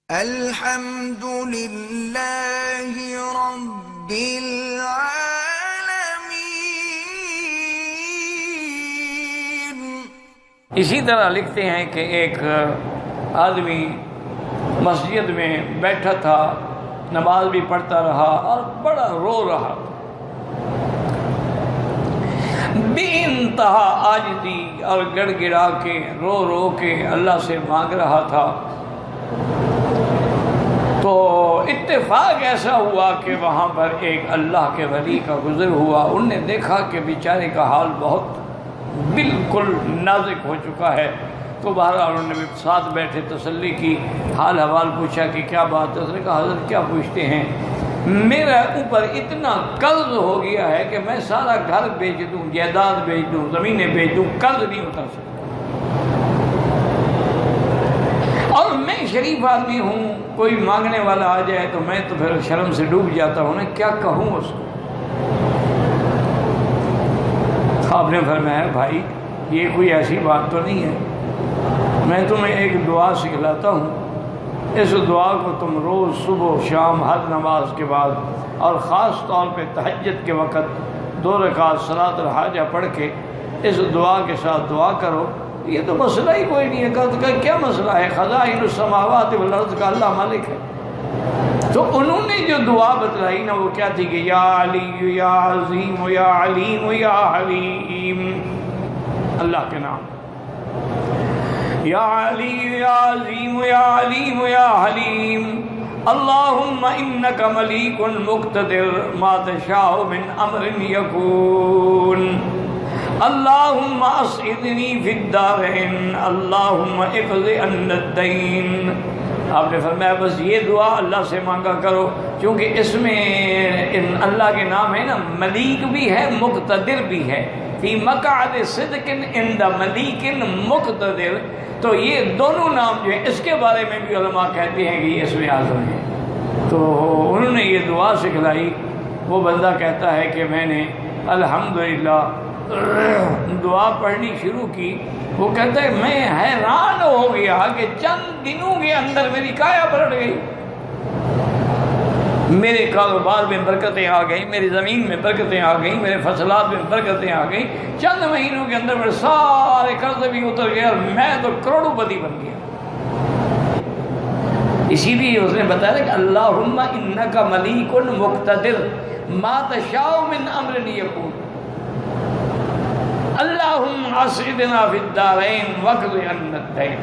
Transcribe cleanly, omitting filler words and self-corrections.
الحمد للہ رب العالمین۔ اسی طرح لکھتے ہیں کہ ایک آدمی مسجد میں بیٹھا تھا، نماز بھی پڑھتا رہا اور بڑا رو رہا، بے انتہا عاجزی اور گڑ گڑا کے رو رو کے اللہ سے مانگ رہا تھا۔ تو اتفاق ایسا ہوا کہ وہاں پر ایک اللہ کے ولی کا گزر ہوا۔ انہوں نے دیکھا کہ بیچارے کا حال بہت بالکل نازک ہو چکا ہے، تو بہرحال انہوں نے بھی ساتھ بیٹھے تسلی کی، حال حوال پوچھا کہ کیا بات ہے۔ اس نے کہا حضرت کیا پوچھتے ہیں، میرا اوپر اتنا قرض ہو گیا ہے کہ میں سارا گھر بیچ دوں، جائیداد بیچ دوں، زمینیں بیچ دوں، قرض نہیں اتر سکتا، اور میں شریف آدمی ہوں، کوئی مانگنے والا آ جائے تو میں تو پھر شرم سے ڈوب جاتا ہوں نا، کیا کہوں اس کو۔ آپ نے فرمایا بھائی یہ کوئی ایسی بات تو نہیں ہے، میں تمہیں ایک دعا سکھلاتا ہوں، اس دعا کو تم روز صبح و شام ہر نماز کے بعد اور خاص طور پہ تہجد کے وقت 2 رکعت صلاۃ الحاجہ پڑھ کے اس دعا کے ساتھ دعا کرو۔ یہ تو مسئلہ ہی کوئی نہیں ہے۔ کہ کیا مسئلہ ہے، خزائن السماوات والارض کا اللہ مالک ہے۔ تو انہوں نے جو دعا بتلائی نا وہ کیا تھی کہ یا علی یا عظیم یا علیم یا حلیم، اللہ کے نام، یا علی یا عظیم یا علیم یا حلیم، اللہم انک ملیک مقتدر ما تشاء من امر یکون، اللہم اسعدنی فی الدارین، اللہم اقض عنا الدین۔ آپ نے فرمایا بس یہ دعا اللہ سے مانگا کرو، کیونکہ اس میں اللہ کے نام ہے نا، ملیک بھی ہے مقتدر بھی ہے، فی مقعد صدق عند ملیک مقتدر، تو یہ دونوں نام جو ہے اس کے بارے میں بھی علماء کہتے ہیں کہ یہ اسم اعظم ہے۔ تو انہوں نے یہ دعا سکھلائی۔ وہ بندہ کہتا ہے کہ میں نے الحمدللہ دعا پڑھنی شروع کی، وہ کہتا ہے میں حیران ہو گیا کہ چند دنوں کے اندر میری کایا پلٹ گئی، میرے کاروبار میں برکتیں آ گئیں، میری زمین میں برکتیں آ گئیں، میرے فصلات میں برکتیں آ گئیں، چند مہینوں کے اندر میرے سارے قرض بھی اتر گئے اور میں تو کروڑوں پتی بن گیا۔ اسی لیے اس نے بتایا کہ اللہم انک ملیک مقتدر ما تشاء من امر یکون، اللہم اسعدنا فی الدارین واقض عنا الدین۔